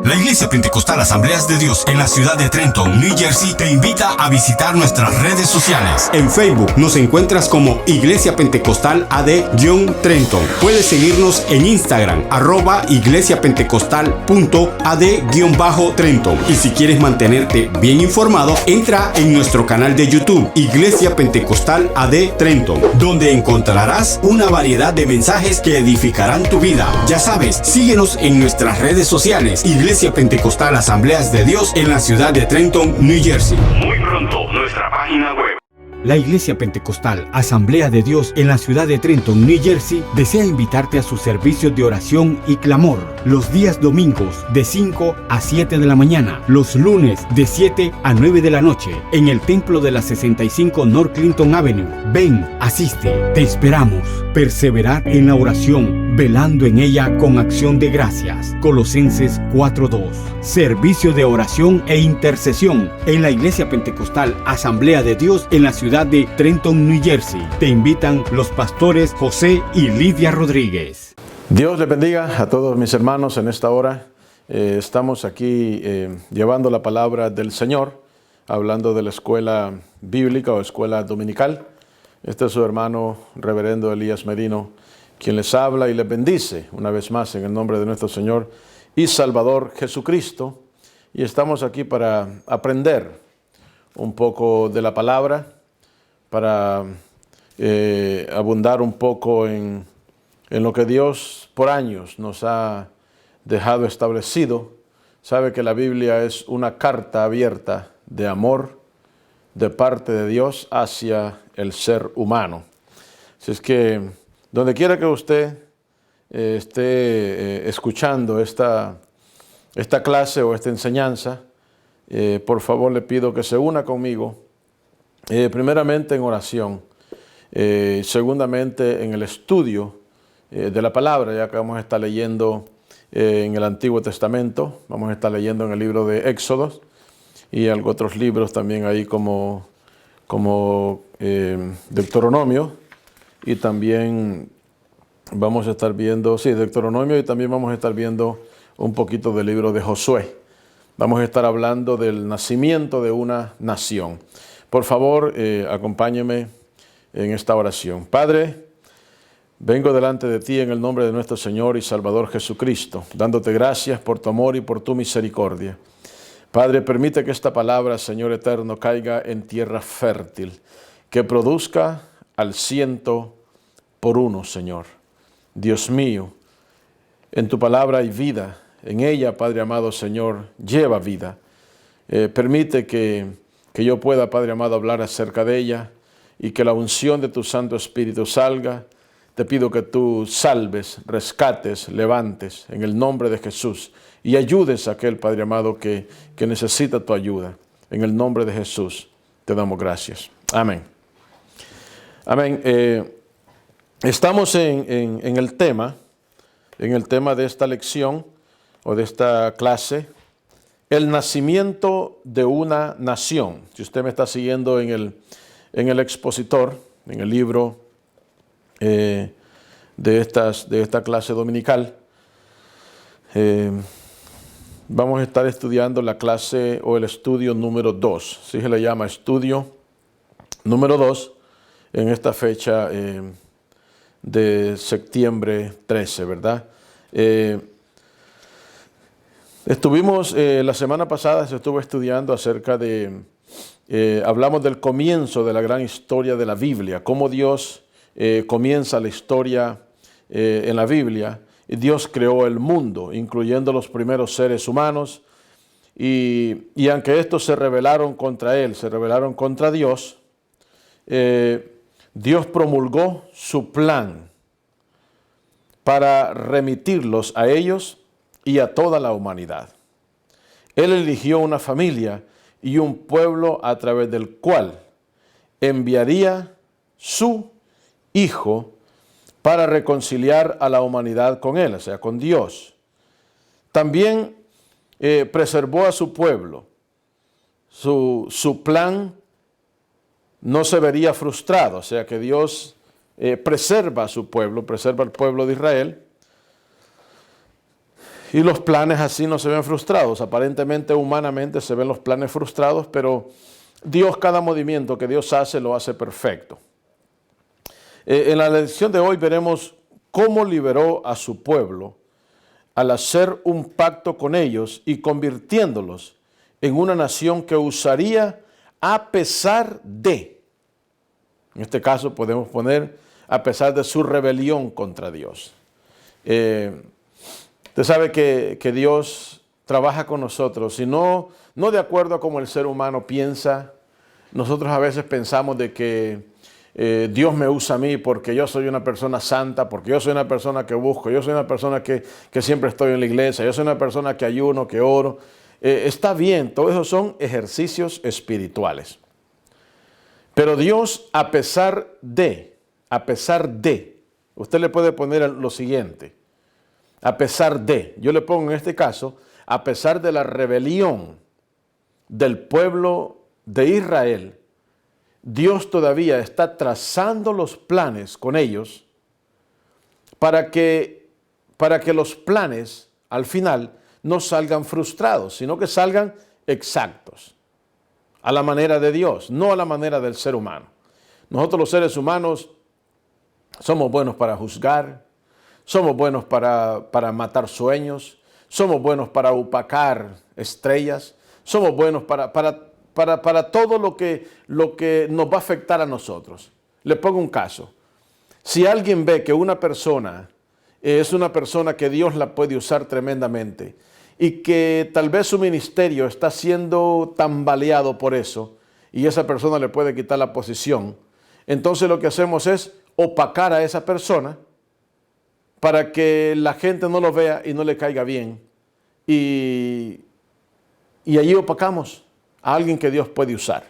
La Iglesia Pentecostal Asambleas de Dios en la ciudad de Trenton, New Jersey, te invita a visitar nuestras redes sociales. En Facebook nos encuentras como Iglesia Pentecostal AD-Trenton. Puedes seguirnos en Instagram, @iglesiapentecostal.ad-Trenton. Y si quieres mantenerte bien informado, entra en nuestro canal de YouTube, Iglesia Pentecostal AD Trenton, donde encontrarás una variedad de mensajes que edificarán tu vida. Ya sabes, síguenos en nuestras redes sociales, Iglesia Pentecostal Asambleas de Dios en la ciudad de Trenton, New Jersey. Muy pronto, nuestra página web. La Iglesia Pentecostal Asamblea de Dios en la ciudad de Trenton, New Jersey, desea invitarte a sus servicios de oración y clamor los días domingos de 5 a 7 de la mañana, los lunes de 7 a 9 de la noche, en el templo de la 65 North Clinton Avenue. Ven, asiste, te esperamos. Perseverar en la oración, velando en ella con acción de gracias. Colosenses 4:2. Servicio de oración e intercesión en la Iglesia Pentecostal Asamblea de Dios en la ciudad de Trenton, New Jersey. Te invitan los pastores José y Lidia Rodríguez. Dios les bendiga a todos mis hermanos en esta hora. Estamos aquí llevando la palabra del Señor, hablando de la escuela bíblica o escuela dominical. Este es su hermano reverendo Elías Merino, quien les habla y les bendice una vez más en el nombre de nuestro Señor y Salvador Jesucristo. Y estamos aquí para aprender un poco de la palabra, para abundar un poco en lo que Dios por años nos ha dejado establecido. Sabe que la Biblia es una carta abierta de amor de parte de Dios hacia el ser humano. Así es que donde quiera que usted esté escuchando esta clase o esta enseñanza, por favor le pido que se una conmigo, primeramente en oración, segundamente en el estudio de la palabra, ya que vamos a estar leyendo en el Antiguo Testamento, vamos a estar leyendo en el libro de Éxodo y otros libros también ahí como Deuteronomio, y también vamos a estar viendo, Deuteronomio, y también vamos a estar viendo un poquito del libro de Josué. Vamos a estar hablando del nacimiento de una nación. Por favor, acompáñeme en esta oración. Padre, vengo delante de ti en el nombre de nuestro Señor y Salvador Jesucristo, dándote gracias por tu amor y por tu misericordia. Padre, permite que esta palabra, Señor eterno, caiga en tierra fértil, que produzca al 100%, Señor. Dios mío, en tu palabra hay vida, en ella, Padre amado, Señor, lleva vida. Permite que yo pueda, Padre amado, hablar acerca de ella y que la unción de tu Santo Espíritu salga. Te pido que tú salves, rescates, levantes en el nombre de Jesús y ayudes a aquel, Padre amado, que necesita tu ayuda. En el nombre de Jesús te damos gracias. Amén. Amén. Estamos en el tema de esta lección o de esta clase, el nacimiento de una nación. Si usted me está siguiendo en el expositor, en el libro de esta clase dominical, vamos a estar estudiando la clase o el estudio número 2. Así se le llama, estudio número 2, en esta fecha de septiembre 13, ¿verdad? Estuvimos, la semana pasada se estuvo estudiando acerca hablamos del comienzo de la gran historia de la Biblia, cómo Dios comienza la historia en la Biblia. Dios creó el mundo, incluyendo los primeros seres humanos, y aunque estos se rebelaron contra Él, se rebelaron contra Dios, Dios promulgó su plan para remitirlos a ellos y a toda la humanidad. Él eligió una familia y un pueblo a través del cual enviaría su Hijo para reconciliar a la humanidad con Él, o sea, con Dios. También preservó a su pueblo. Su plan no se vería frustrado, o sea que Dios preserva a su pueblo, preserva al pueblo de Israel. Y los planes así no se ven frustrados. Aparentemente, humanamente, se ven los planes frustrados, pero Dios, cada movimiento que Dios hace, lo hace perfecto. En la lección de hoy veremos cómo liberó a su pueblo al hacer un pacto con ellos y convirtiéndolos en una nación que usaría a pesar de. En este caso podemos poner a pesar de su rebelión contra Dios. Usted sabe que Dios trabaja con nosotros y no de acuerdo a cómo el ser humano piensa. Nosotros a veces pensamos de que Dios me usa a mí porque yo soy una persona santa, porque yo soy una persona que busco, yo soy una persona que siempre estoy en la iglesia, yo soy una persona que ayuno, que oro. Está bien, todo eso son ejercicios espirituales. Pero Dios, a pesar de, usted le puede poner lo siguiente, a pesar de, yo le pongo en este caso, a pesar de la rebelión del pueblo de Israel, Dios todavía está trazando los planes con ellos para que los planes al final no salgan frustrados, sino que salgan exactos, a la manera de Dios, no a la manera del ser humano. Nosotros los seres humanos somos buenos para juzgar, somos buenos para matar sueños, somos buenos para opacar estrellas, somos buenos para todo lo que nos va a afectar a nosotros. Le pongo un caso. Si alguien ve que una persona es una persona que Dios la puede usar tremendamente y que tal vez su ministerio está siendo tambaleado por eso y esa persona le puede quitar la posición, entonces lo que hacemos es opacar a esa persona para que la gente no lo vea y no le caiga bien. Y allí opacamos a alguien que Dios puede usar.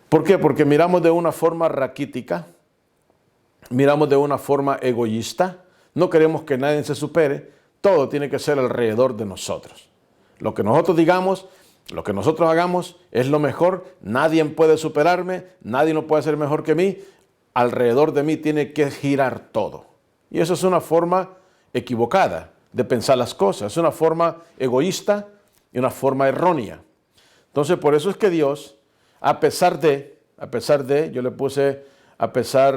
¿Por qué? Porque miramos de una forma raquítica, miramos de una forma egoísta, no queremos que nadie se supere, todo tiene que ser alrededor de nosotros. Lo que nosotros digamos, lo que nosotros hagamos es lo mejor, nadie puede superarme, nadie no puede ser mejor que mí, alrededor de mí tiene que girar todo. Y eso es una forma equivocada de pensar las cosas, es una forma egoísta y una forma errónea. Entonces, por eso es que Dios, a pesar de, yo le puse a pesar,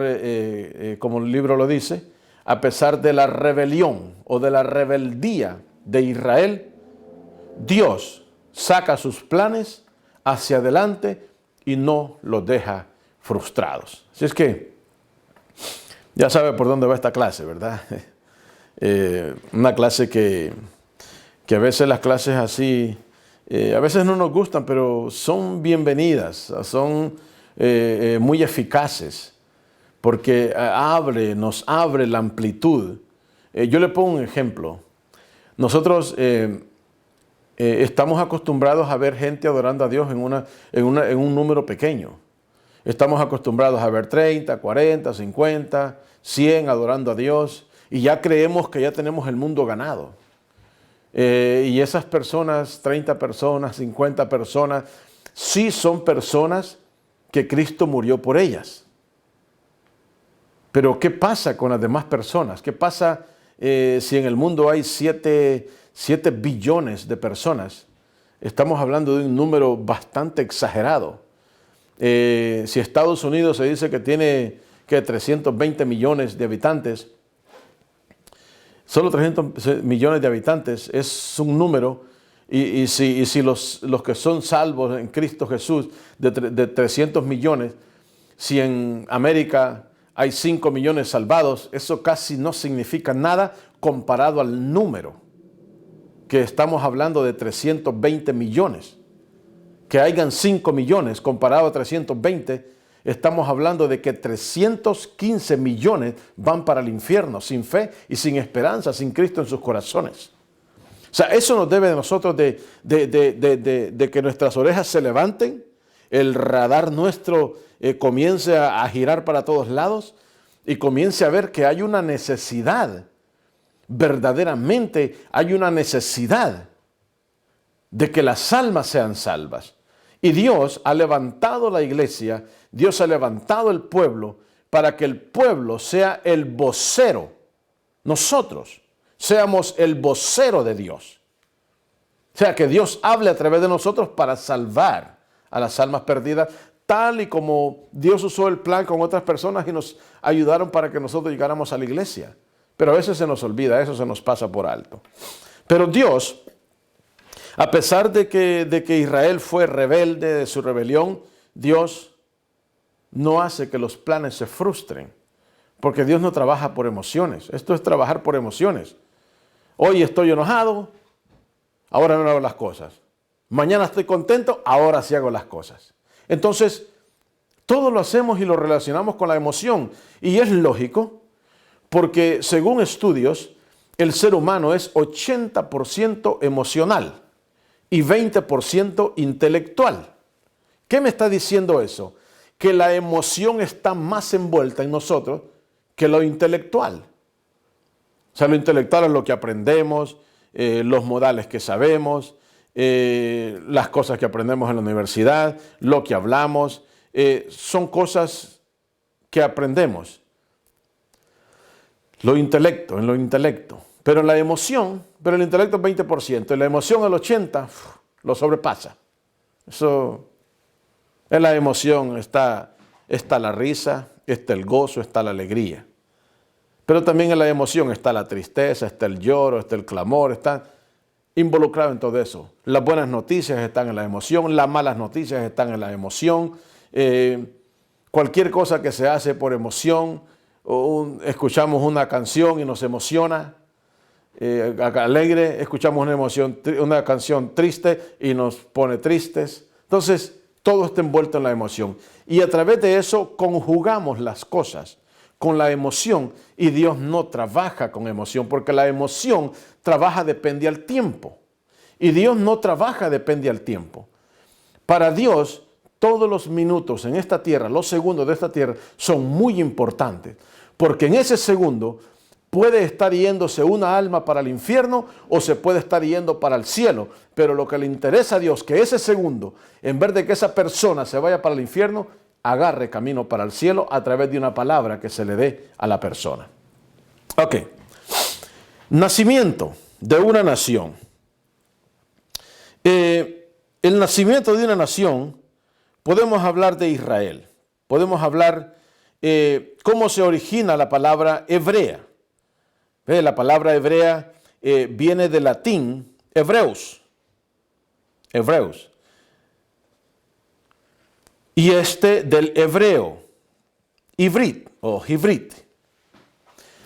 como el libro lo dice, a pesar de la rebelión o de la rebeldía de Israel, Dios saca sus planes hacia adelante y no los deja frustrados. Así es que ya sabe por dónde va esta clase, ¿verdad? Una clase que a veces las clases así, a veces no nos gustan, pero son bienvenidas, son muy eficaces, porque nos abre la amplitud. Yo le pongo un ejemplo. Nosotros estamos acostumbrados a ver gente adorando a Dios en un número pequeño. Estamos acostumbrados a ver 30, 40, 50, 100 adorando a Dios y ya creemos que ya tenemos el mundo ganado. Y esas personas, 30 personas, 50 personas, sí son personas que Cristo murió por ellas. Pero ¿qué pasa con las demás personas? ¿Qué pasa si en el mundo hay 7 billones de personas? Estamos hablando de un número bastante exagerado. Si Estados Unidos se dice que tiene 320 millones de habitantes, solo 300 millones de habitantes es un número, y si los que son salvos en Cristo Jesús de 300 millones, si en América hay 5 millones salvados, eso casi no significa nada comparado al número, que estamos hablando de 320 millones. Que hayan 5 millones comparado a 320, estamos hablando de que 315 millones van para el infierno, sin fe y sin esperanza, sin Cristo en sus corazones. O sea, eso nos debe de nosotros de que nuestras orejas se levanten, el radar nuestro comience a girar para todos lados y comience a ver que hay una necesidad, verdaderamente hay una necesidad de que las almas sean salvas. Y Dios ha levantado la iglesia, Dios ha levantado el pueblo para que el pueblo sea el vocero. Nosotros seamos el vocero de Dios. O sea, que Dios hable a través de nosotros para salvar a las almas perdidas, tal y como Dios usó el plan con otras personas y nos ayudaron para que nosotros llegáramos a la iglesia. Pero a veces se nos olvida, eso se nos pasa por alto. Pero Dios, a pesar de que Israel fue rebelde de su rebelión, Dios no hace que los planes se frustren, porque Dios no trabaja por emociones. Esto es trabajar por emociones. Hoy estoy enojado, ahora no hago las cosas. Mañana estoy contento, ahora sí hago las cosas. Entonces, todo lo hacemos y lo relacionamos con la emoción. Y es lógico, porque según estudios, el ser humano es 80% emocional y 20% intelectual. ¿Qué me está diciendo eso? Que la emoción está más envuelta en nosotros que lo intelectual. O sea, lo intelectual es lo que aprendemos, los modales que sabemos, las cosas que aprendemos en la universidad, lo que hablamos, son cosas que aprendemos. Lo intelecto. Pero la emoción, pero el intelecto es 20%, y la emoción el 80% lo sobrepasa. Eso, en la emoción está la risa, está el gozo, está la alegría. Pero también en la emoción está la tristeza, está el lloro, está el clamor, está involucrado en todo eso. Las buenas noticias están en la emoción, las malas noticias están en la emoción. Cualquier cosa que se hace por emoción, escuchamos una canción y nos emociona, alegre, escuchamos una canción triste y nos pone tristes. Entonces, todo está envuelto en la emoción. Y a través de eso conjugamos las cosas con la emoción, y Dios no trabaja con emoción, porque la emoción trabaja depende al tiempo. Y Dios no trabaja depende al tiempo. Para Dios, todos los minutos en esta tierra, los segundos de esta tierra, son muy importantes, porque en ese segundo puede estar yéndose una alma para el infierno o se puede estar yendo para el cielo. Pero lo que le interesa a Dios, que ese segundo, en vez de que esa persona se vaya para el infierno, agarre camino para el cielo a través de una palabra que se le dé a la persona. Ok. Nacimiento de una nación. El nacimiento de una nación, podemos hablar de Israel. Podemos hablar cómo se origina la palabra hebrea. La palabra hebrea viene del latín hebreus. Hebreus. Y del hebreo, ivrit o hibrit.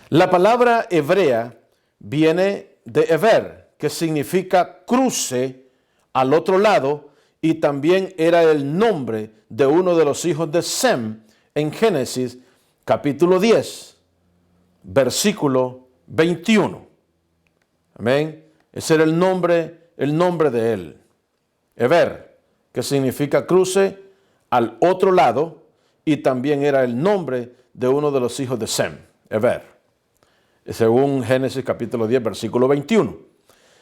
La palabra hebrea viene de ever, que significa cruce al otro lado, y también era el nombre de uno de los hijos de Sem en Génesis capítulo 10, versículo 21. Amén. Ese era el nombre de él. Ever, que significa cruce al otro lado, y también era el nombre de uno de los hijos de Sem, Eber, según Génesis capítulo 10, versículo 21.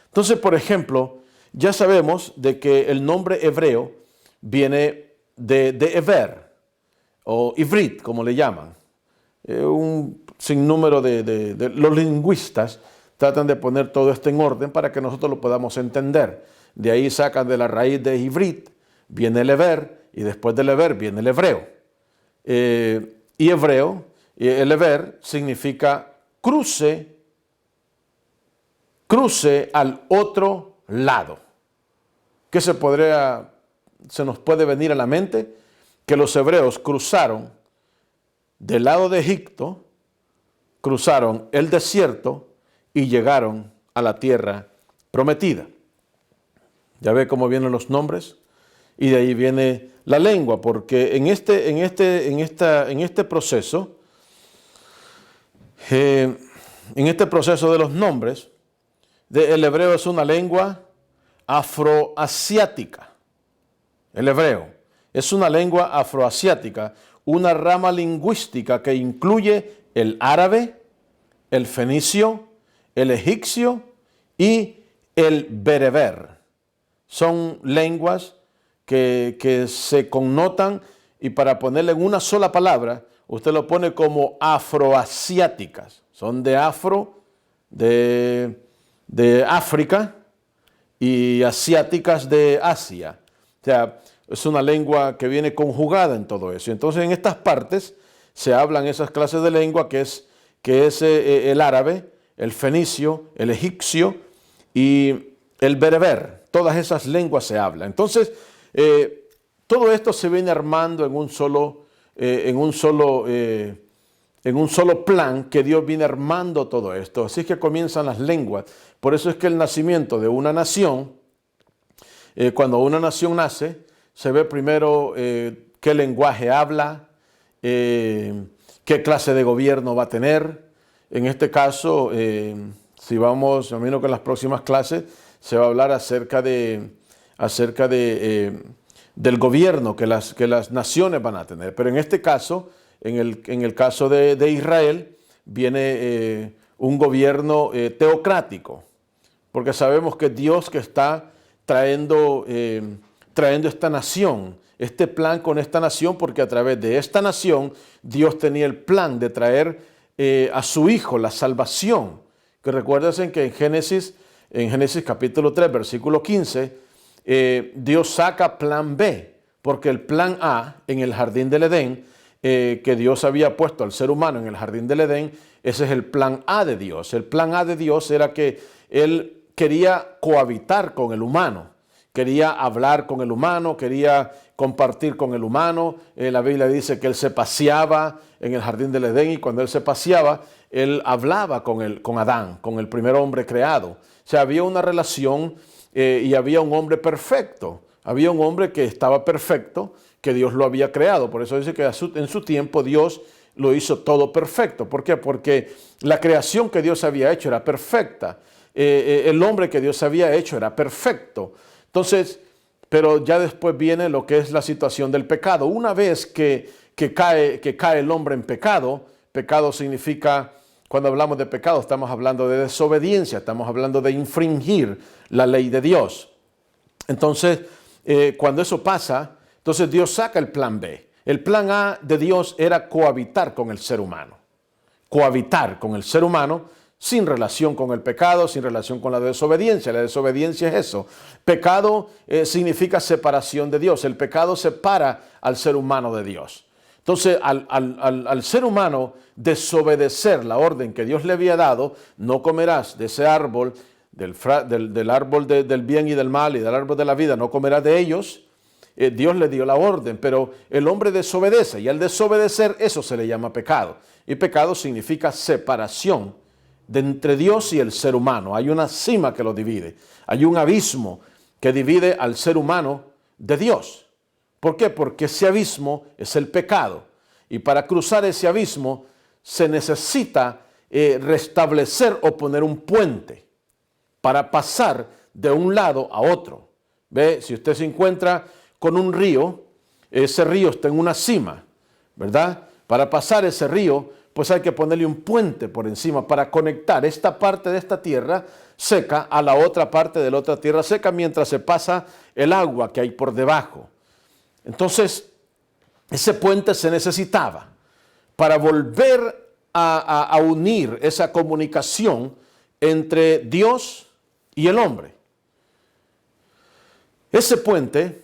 Entonces, por ejemplo, ya sabemos de que el nombre hebreo viene de Eber, o Ivrit, como le llaman. Un sinnúmero de los lingüistas tratan de poner todo esto en orden para que nosotros lo podamos entender. De ahí sacan de la raíz de Ivrit, viene el Eber, y después del Eber viene el hebreo. Y hebreo, el Eber significa cruce al otro lado. ¿Qué se nos puede venir a la mente? Que los hebreos cruzaron del lado de Egipto, cruzaron el desierto y llegaron a la tierra prometida. ¿Ya ve cómo vienen los nombres? Y de ahí viene la lengua, porque en este proceso de los nombres, el hebreo es una lengua afroasiática. El hebreo es una lengua afroasiática, una rama lingüística que incluye el árabe, el fenicio, el egipcio y el bereber. Son lenguas que se connotan, y para ponerle en una sola palabra, usted lo pone como afroasiáticas. Son de afro, de África y asiáticas de Asia. O sea, es una lengua que viene conjugada en todo eso. Entonces, en estas partes se hablan esas clases de lengua que es el árabe, el fenicio, el egipcio y el bereber. Todas esas lenguas se hablan. Entonces, todo esto se viene armando en un solo plan que Dios viene armando todo esto. Así es que comienzan las lenguas. Por eso es que el nacimiento de una nación, cuando una nación nace, se ve primero qué lenguaje habla, qué clase de gobierno va a tener. En este caso, si vamos, me imagino que en las próximas clases se va a hablar acerca del gobierno que las naciones van a tener. Pero en este caso, en el caso de Israel, viene un gobierno teocrático, porque sabemos que Dios que está trayendo esta nación, este plan con esta nación, porque a través de esta nación Dios tenía el plan de traer a su Hijo la salvación. Que recuérdense que en Génesis capítulo 3, versículo 15, Dios saca plan B, porque el plan A en el jardín del Edén, que Dios había puesto al ser humano en el jardín del Edén, ese es el plan A de Dios. El plan A de Dios era que Él quería cohabitar con el humano, quería hablar con el humano, quería compartir con el humano. La Biblia dice que Él se paseaba en el jardín del Edén y cuando Él se paseaba, Él hablaba con Adán, con el primer hombre creado. O sea, había una relación y había un hombre perfecto. Había un hombre que estaba perfecto, que Dios lo había creado. Por eso dice que en su tiempo Dios lo hizo todo perfecto. ¿Por qué? Porque la creación que Dios había hecho era perfecta. El hombre que Dios había hecho era perfecto. Entonces, pero ya después viene lo que es la situación del pecado. Una vez que cae el hombre en pecado, pecado significa, cuando hablamos de pecado, estamos hablando de desobediencia, estamos hablando de infringir la ley de Dios. Entonces, cuando eso pasa, entonces Dios saca el plan B. El plan A de Dios era cohabitar con el ser humano. Cohabitar con el ser humano sin relación con el pecado, sin relación con la desobediencia. La desobediencia es eso. Pecado significa separación de Dios. El pecado separa al ser humano de Dios. Entonces, al ser humano desobedecer la orden que Dios le había dado, no comerás de ese árbol, del árbol del bien y del mal y del árbol de la vida, no comerás de ellos. Dios le dio la orden, pero el hombre desobedece y al desobedecer eso se le llama pecado. Y pecado significa separación de entre Dios y el ser humano. Hay una cima que lo divide. Hay un abismo que divide al ser humano de Dios. ¿Por qué? Porque ese abismo es el pecado. Y para cruzar ese abismo se necesita restablecer o poner un puente para pasar de un lado a otro. ¿Ve? Si usted se encuentra con un río, ese río está en una cima, ¿verdad? Para pasar ese río, pues hay que ponerle un puente por encima para conectar esta parte de esta tierra seca a la otra parte de la otra tierra seca mientras se pasa el agua que hay por debajo. Entonces, ese puente se necesitaba para volver a unir esa comunicación entre Dios y el hombre. Ese puente,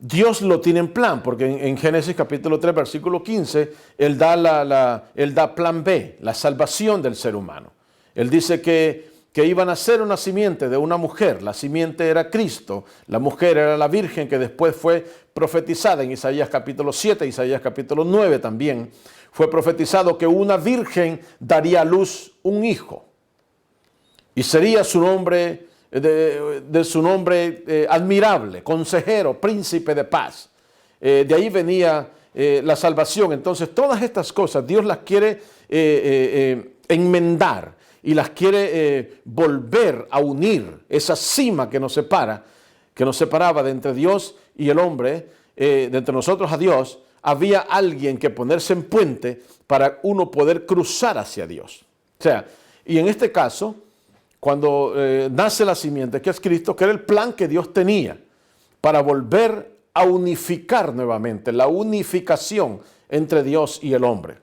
Dios lo tiene en plan, porque en Génesis capítulo 3, versículo 15, Él da plan B, la salvación del ser humano. Él dice que iban a ser una simiente de una mujer. La simiente era Cristo. La mujer era la virgen que después fue profetizada en Isaías capítulo 7, Isaías capítulo 9 también. Fue profetizado que una virgen daría a luz un hijo. Y sería su nombre, de su nombre admirable, consejero, príncipe de paz. De ahí venía la salvación. Entonces todas estas cosas Dios las quiere enmendar y las quiere volver a unir. Esa cima que nos separaba de entre Dios y el hombre, de entre nosotros a Dios, había alguien que ponerse en puente para uno poder cruzar hacia Dios. O sea, y en este caso, cuando nace la simiente, que es Cristo, que era el plan que Dios tenía para volver a unificar nuevamente, la unificación entre Dios y el hombre.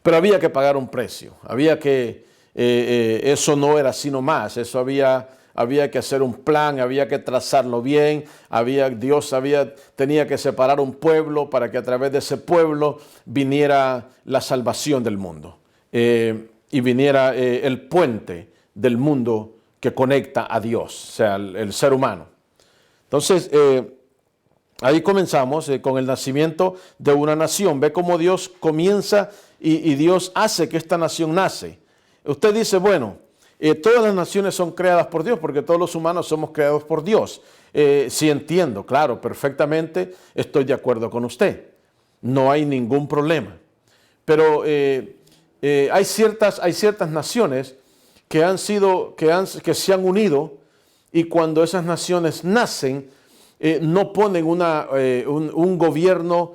Pero había que pagar un precio, había que eso no era así nomás, eso había que hacer un plan, había que trazarlo bien, tenía que separar un pueblo para que a través de ese pueblo viniera la salvación del mundo y viniera el puente del mundo que conecta a Dios, o sea, el ser humano. Entonces, ahí comenzamos con el nacimiento de una nación. Ve cómo Dios comienza y Dios hace que esta nación nace. Usted dice, bueno, todas las naciones son creadas por Dios porque todos los humanos somos creados por Dios. Sí entiendo, claro, perfectamente estoy de acuerdo con usted. No hay ningún problema. Pero hay ciertas naciones que se han unido y cuando esas naciones nacen, no ponen un gobierno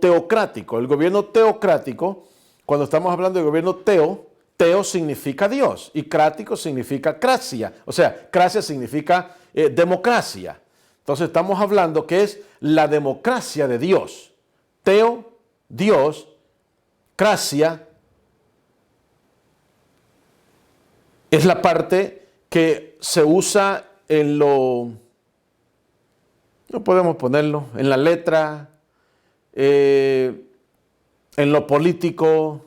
teocrático. El gobierno teocrático, cuando estamos hablando de gobierno teo significa Dios y crático significa cracia. O sea, cracia significa democracia. Entonces estamos hablando que es la democracia de Dios. Teo, Dios, cracia, es la parte que se usa no podemos ponerlo, en la letra, en lo político.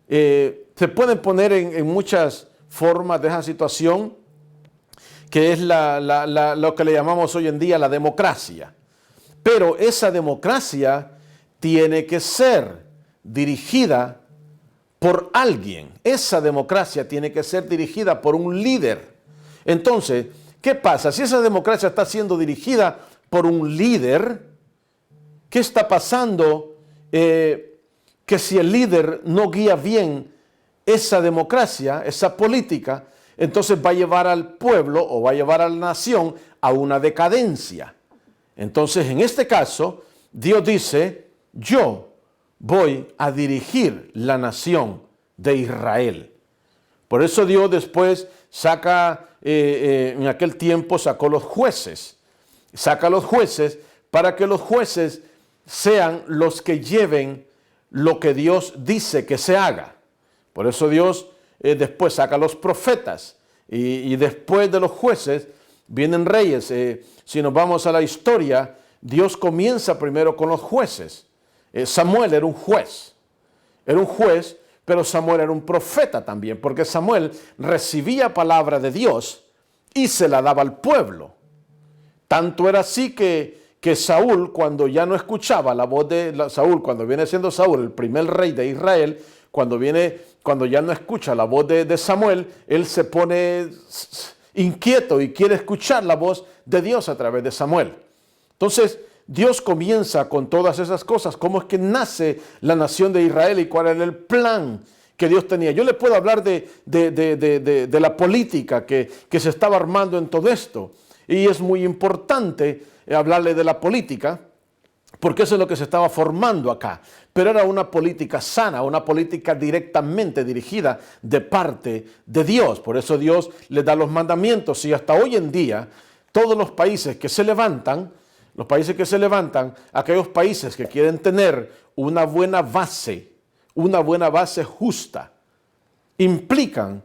Se pueden poner en muchas formas de esa situación, que es lo que le llamamos hoy en día la democracia. Pero esa democracia tiene que ser dirigida por alguien. Esa democracia tiene que ser dirigida por un líder. Entonces, ¿qué pasa? Si esa democracia está siendo dirigida por un líder, ¿qué está pasando? Que si el líder no guía bien esa democracia, esa política, entonces va a llevar al pueblo o va a llevar a la nación a una decadencia. Entonces, en este caso, Dios dice, yo voy a dirigir la nación de Israel. Por eso Dios después en aquel tiempo sacó los jueces. Saca los jueces para que los jueces sean los que lleven lo que Dios dice que se haga. Por eso Dios después saca los profetas y después de los jueces vienen reyes. Si nos vamos a la historia, Dios comienza primero con los jueces. Samuel era un juez, pero Samuel era un profeta también, porque Samuel recibía palabra de Dios y se la daba al pueblo. Tanto era así que Saúl, cuando ya no escuchaba la voz de Saúl, cuando viene siendo Saúl el primer rey de Israel, cuando ya no escucha la voz de Samuel, él se pone inquieto y quiere escuchar la voz de Dios a través de Samuel. Entonces, Dios comienza con todas esas cosas. ¿Cómo es que nace la nación de Israel y cuál era el plan que Dios tenía? Yo le puedo hablar de la política que se estaba armando en todo esto. Y es muy importante hablarle de la política, porque eso es lo que se estaba formando acá. Pero era una política sana, una política directamente dirigida de parte de Dios. Por eso Dios le da los mandamientos. Y hasta hoy en día, todos los países que se levantan, aquellos países que quieren tener una buena base justa, implican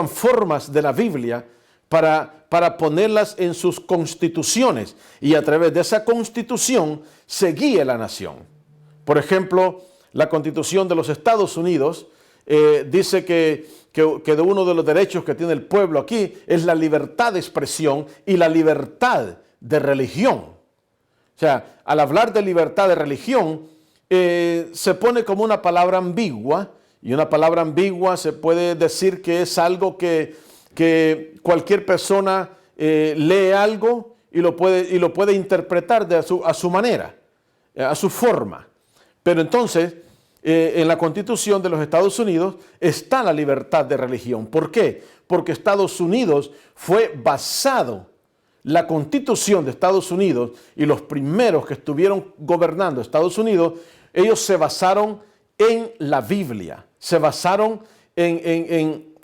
formas de la Biblia para ponerlas en sus constituciones y a través de esa constitución se guíe la nación. Por ejemplo, la Constitución de los Estados Unidos dice que de uno de los derechos que tiene el pueblo aquí es la libertad de expresión y la libertad de religión. O sea, al hablar de libertad de religión, se pone como una palabra ambigua, y una palabra ambigua se puede decir que es algo que cualquier persona lee algo y lo puede interpretar a su manera, a su forma. Pero entonces, en la Constitución de los Estados Unidos está la libertad de religión. ¿Por qué? Porque Estados Unidos fue basado, la Constitución de Estados Unidos y los primeros que estuvieron gobernando Estados Unidos, ellos se basaron en la Biblia, se basaron en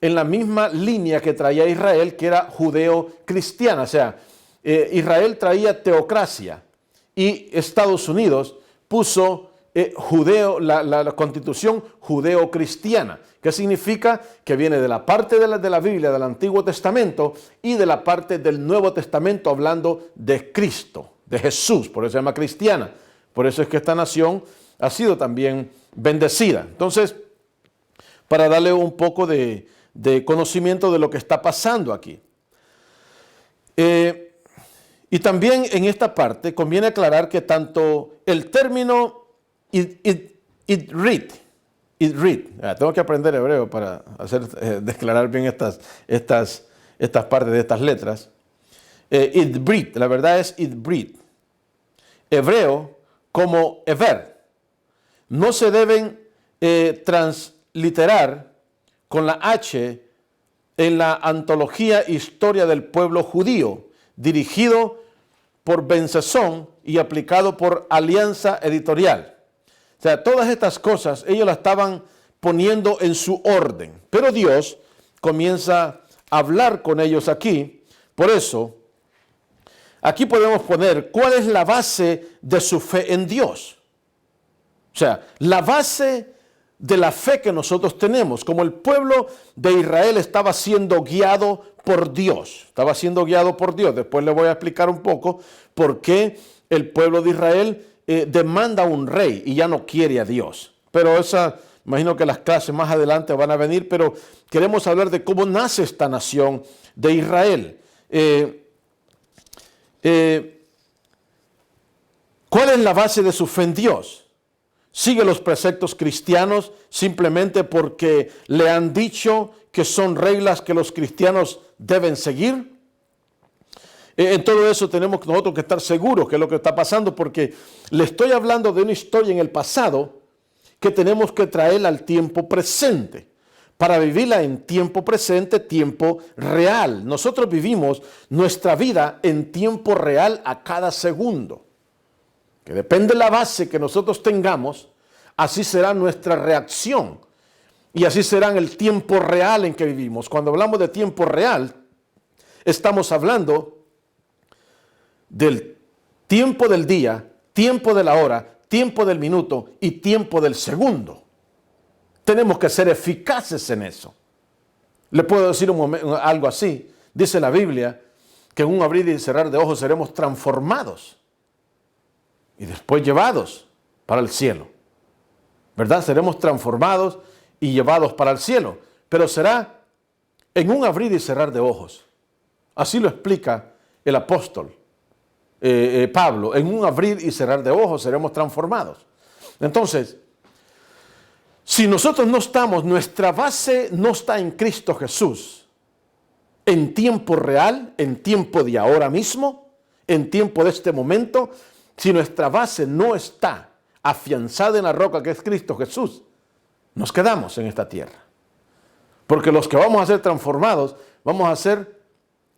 la misma línea que traía Israel, que era judeo-cristiana. O sea, Israel traía teocracia y Estados Unidos puso la constitución judeo-cristiana, que significa que viene de la parte de la Biblia, del Antiguo Testamento, y de la parte del Nuevo Testamento, hablando de Cristo, de Jesús. Por eso se llama cristiana. Por eso es que esta nación ha sido también bendecida. Entonces, para darle un poco de conocimiento de lo que está pasando aquí. Y también en esta parte conviene aclarar que tanto el término idrit, tengo que aprender hebreo para declarar bien estas partes de estas letras. Idbrit, la verdad es idbrit. Hebreo como ever. No se deben transliterar con la H en la antología Historia del Pueblo Judío, dirigido por Ben-Sasson y aplicado por Alianza Editorial. O sea, todas estas cosas ellos las estaban poniendo en su orden, pero Dios comienza a hablar con ellos aquí. Por eso, aquí podemos poner cuál es la base de su fe en Dios. O sea, la base de la fe que nosotros tenemos, como el pueblo de Israel estaba siendo guiado por Dios. Estaba siendo guiado por Dios. Después le voy a explicar un poco por qué el pueblo de Israel demanda un rey y ya no quiere a Dios. Pero imagino que las clases más adelante van a venir, pero queremos hablar de cómo nace esta nación de Israel. ¿Cuál es la base de su fe en Dios? Sigue los preceptos cristianos simplemente porque le han dicho que son reglas que los cristianos deben seguir. En todo eso tenemos nosotros que estar seguros que es lo que está pasando, porque le estoy hablando de una historia en el pasado que tenemos que traerla al tiempo presente, para vivirla en tiempo presente, tiempo real. Nosotros vivimos nuestra vida en tiempo real a cada segundo. Que depende de la base que nosotros tengamos, así será nuestra reacción y así será en el tiempo real en que vivimos. Cuando hablamos de tiempo real, estamos hablando del tiempo del día, tiempo de la hora, tiempo del minuto y tiempo del segundo. Tenemos que ser eficaces en eso. Le puedo decir algo así. Dice la Biblia que en un abrir y cerrar de ojos seremos transformados y después llevados para el cielo. ¿Verdad? Seremos transformados y llevados para el cielo. Pero será en un abrir y cerrar de ojos. Así lo explica el apóstol Pablo. En un abrir y cerrar de ojos seremos transformados. Entonces, si nosotros no estamos, nuestra base no está en Cristo Jesús, en tiempo real, en tiempo de ahora mismo, en tiempo de este momento, si nuestra base no está afianzada en la roca que es Cristo Jesús, nos quedamos en esta tierra. Porque los que vamos a ser transformados, vamos a ser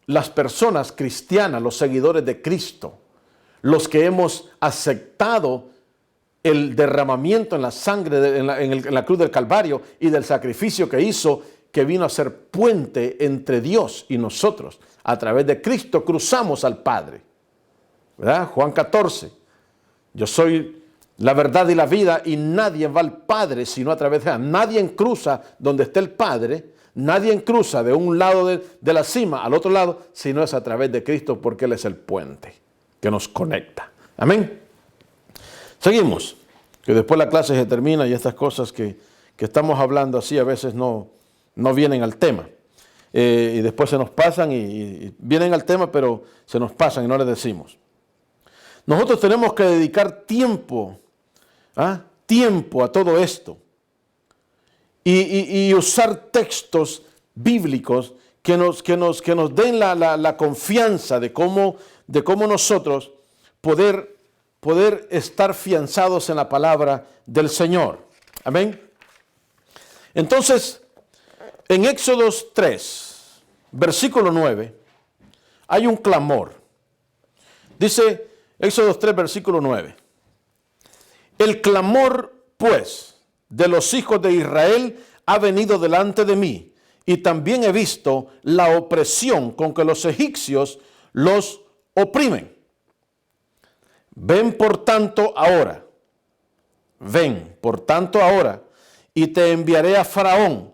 las personas cristianas, los seguidores de Cristo, los que hemos aceptado el derramamiento en la sangre, en la cruz del Calvario y del sacrificio que hizo, que vino a ser puente entre Dios y nosotros. A través de Cristo cruzamos al Padre. ¿Verdad? Juan 14. Yo soy la verdad y la vida y nadie va al Padre sino a través de Él. Nadie cruza donde esté el Padre, nadie cruza de un lado de la cima al otro lado, sino es a través de Cristo, porque Él es el puente que nos conecta. Amén. Seguimos, que después la clase se termina y estas cosas que estamos hablando así a veces no vienen al tema. Y después se nos pasan y vienen al tema, pero se nos pasan y no les decimos. Nosotros tenemos que dedicar tiempo a todo esto y usar textos bíblicos que nos den la confianza de cómo nosotros poder estar fianzados en la palabra del Señor. Amén. Entonces, en Éxodos 3, versículo 9, hay un clamor. Dice Éxodos 3, versículo 9. El clamor, pues, de los hijos de Israel ha venido delante de mí, y también he visto la opresión con que los egipcios los oprimen. Ven por tanto ahora, ven, por tanto ahora, y te enviaré a Faraón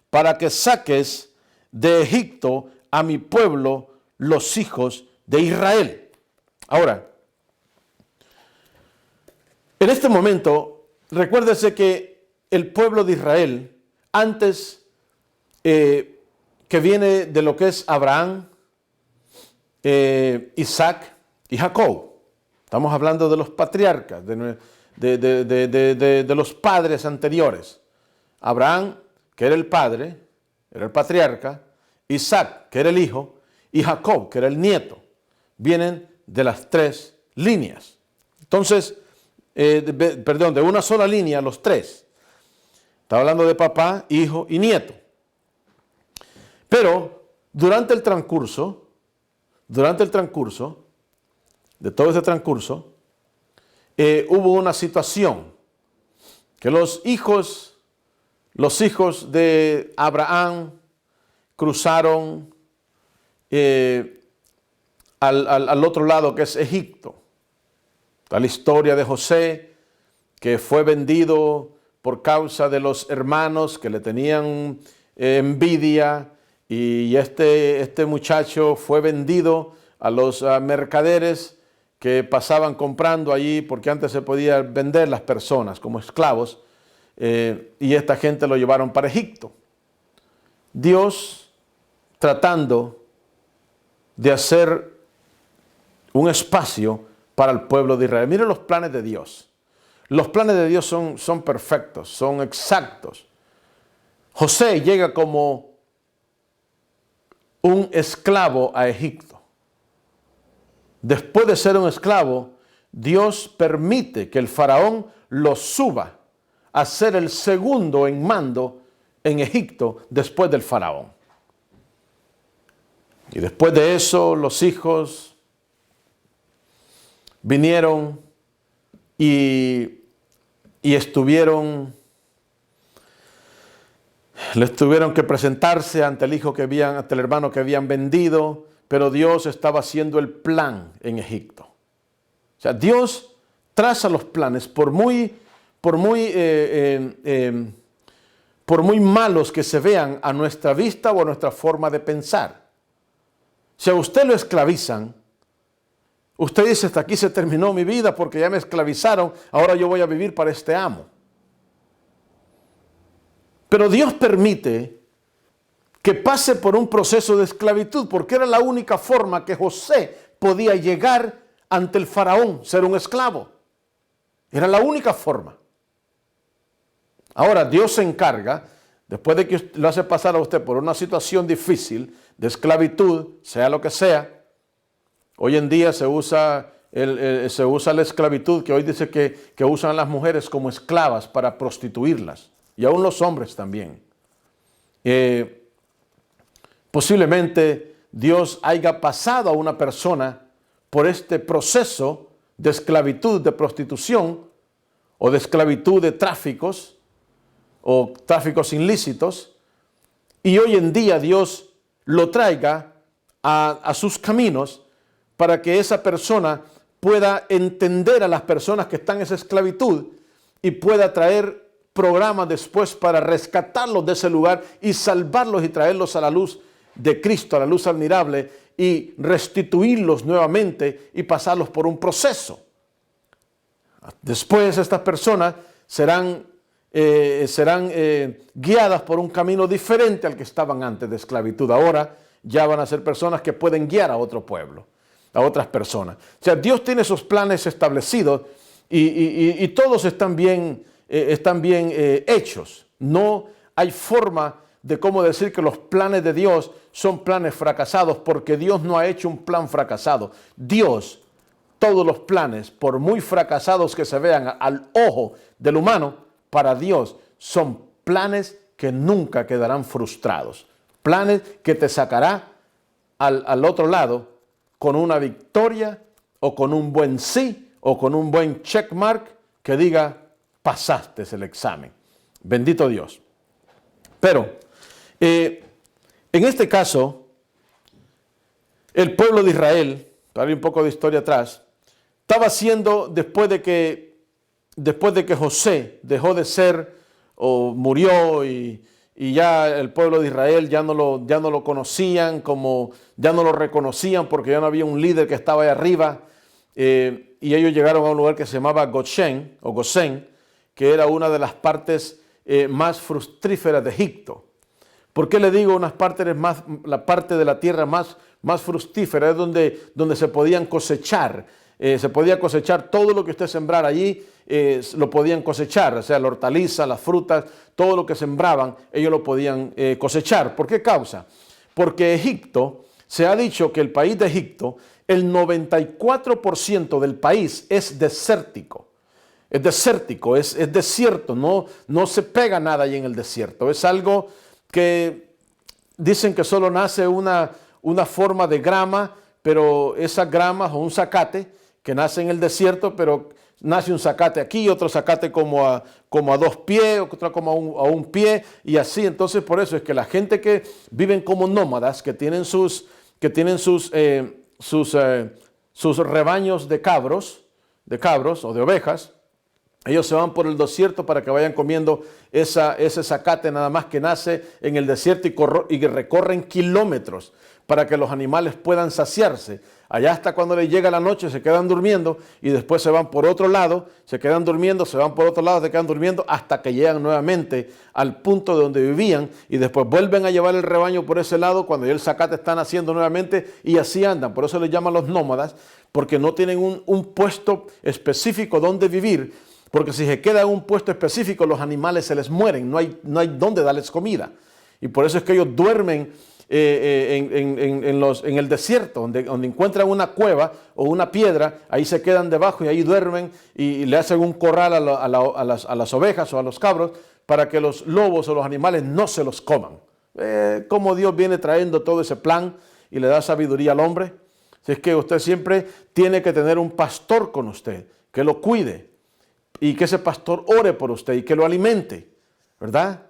para que saques de Egipto a mi pueblo, los hijos de Israel. Ahora, en este momento, recuérdese que el pueblo de Israel, antes que viene de lo que es Abraham, Isaac y Jacob. Estamos hablando de los patriarcas, de los padres anteriores. Abraham, que era el padre, era el patriarca, Isaac, que era el hijo, y Jacob, que era el nieto. Vienen de las tres líneas. Entonces, de una sola línea, los tres. Está hablando de papá, hijo y nieto. Pero durante el transcurso de todo ese transcurso, hubo una situación que los hijos de Abraham cruzaron al otro lado, que es Egipto. Está la historia de José, que fue vendido por causa de los hermanos que le tenían envidia, y este muchacho fue vendido a los mercaderes que pasaban comprando allí, porque antes se podían vender las personas como esclavos, y esta gente lo llevaron para Egipto. Dios tratando de hacer un espacio para el pueblo de Israel. Miren los planes de Dios. Los planes de Dios son perfectos, son exactos. José llega como un esclavo a Egipto. Después de ser un esclavo, Dios permite que el faraón lo suba a ser el segundo en mando en Egipto después del faraón. Y después de eso, los hijos vinieron y les tuvieron que presentarse ante el hermano que habían vendido, pero Dios estaba haciendo el plan en Egipto. O sea, Dios traza los planes por muy malos que se vean a nuestra vista o a nuestra forma de pensar. Si a usted lo esclavizan, usted dice: hasta aquí se terminó mi vida porque ya me esclavizaron, ahora yo voy a vivir para este amo. Pero Dios permite que pase por un proceso de esclavitud, porque era la única forma que José podía llegar ante el faraón, ser un esclavo. Era la única forma. Ahora Dios se encarga, después de que lo hace pasar a usted por una situación difícil de esclavitud, sea lo que sea. Hoy en día se usa la esclavitud, que hoy dice que usan a las mujeres como esclavas para prostituirlas, y aún los hombres también. Posiblemente Dios haya pasado a una persona por este proceso de esclavitud, de prostitución, o de esclavitud de tráficos, o tráficos ilícitos, y hoy en día Dios lo traiga a sus caminos para que esa persona pueda entender a las personas que están en esa esclavitud y pueda traer programas después para rescatarlos de ese lugar y salvarlos y traerlos a la luz de Cristo, a la luz admirable, y restituirlos nuevamente y pasarlos por un proceso. Después estas personas serán guiadas por un camino diferente al que estaban antes de esclavitud. Ahora ya van a ser personas que pueden guiar a otro pueblo, a otras personas. O sea, Dios tiene esos planes establecidos y todos están bien hechos. No hay forma de cómo decir que los planes de Dios son planes fracasados, porque Dios no ha hecho un plan fracasado. Dios, todos los planes, por muy fracasados que se vean al ojo del humano, para Dios son planes que nunca quedarán frustrados. Planes que te sacará al otro lado con una victoria, o con un buen sí, o con un buen checkmark que diga: pasaste el examen. Bendito Dios. Pero en este caso, el pueblo de Israel, para ir un poco de historia atrás, estaba haciendo, después de que después de que José dejó de ser o murió y ya el pueblo de Israel ya no lo conocían, como ya no lo reconocían porque ya no había un líder que estaba ahí arriba, y ellos llegaron a un lugar que se llamaba Goshen, que era una de las partes más fructíferas de Egipto. ¿Por qué le digo unas partes más, la parte de la tierra más fructífera? Es donde se podían cosechar. Se podía cosechar todo lo que usted sembrara allí, lo podían cosechar, o sea, la hortaliza, las frutas, todo lo que sembraban, ellos lo podían cosechar. ¿Por qué causa? Porque Egipto, se ha dicho que el país de Egipto, el 94% del país es desértico. Es desértico, es desierto, no se pega nada ahí en el desierto. Es algo que dicen que solo nace una forma de grama, pero esa grama o un zacate que nace en el desierto, pero nace un zacate aquí, otro zacate como a 2 pies, otro como a un pie, y así. Entonces, por eso es que la gente que viven como nómadas, que tienen sus rebaños de cabros o de ovejas, ellos se van por el desierto para que vayan comiendo ese zacate nada más que nace en el desierto y recorren kilómetros para que los animales puedan saciarse. Allá hasta cuando les llega la noche se quedan durmiendo y después se van por otro lado, se quedan durmiendo, se van por otro lado, se quedan durmiendo hasta que llegan nuevamente al punto de donde vivían y después vuelven a llevar el rebaño por ese lado cuando ya el zacate está naciendo nuevamente y así andan. Por eso les llaman los nómadas, porque no tienen un puesto específico donde vivir, porque si se queda en un puesto específico los animales se les mueren, no hay donde darles comida. Y por eso es que ellos duermen en el desierto, donde encuentran una cueva o una piedra, ahí se quedan debajo y ahí duermen y le hacen un corral a las ovejas o a los cabros para que los lobos o los animales no se los coman. Como Dios viene trayendo todo ese plan y le da sabiduría al hombre. Si es que usted siempre tiene que tener un pastor con usted, que lo cuide y que ese pastor ore por usted y que lo alimente, ¿verdad?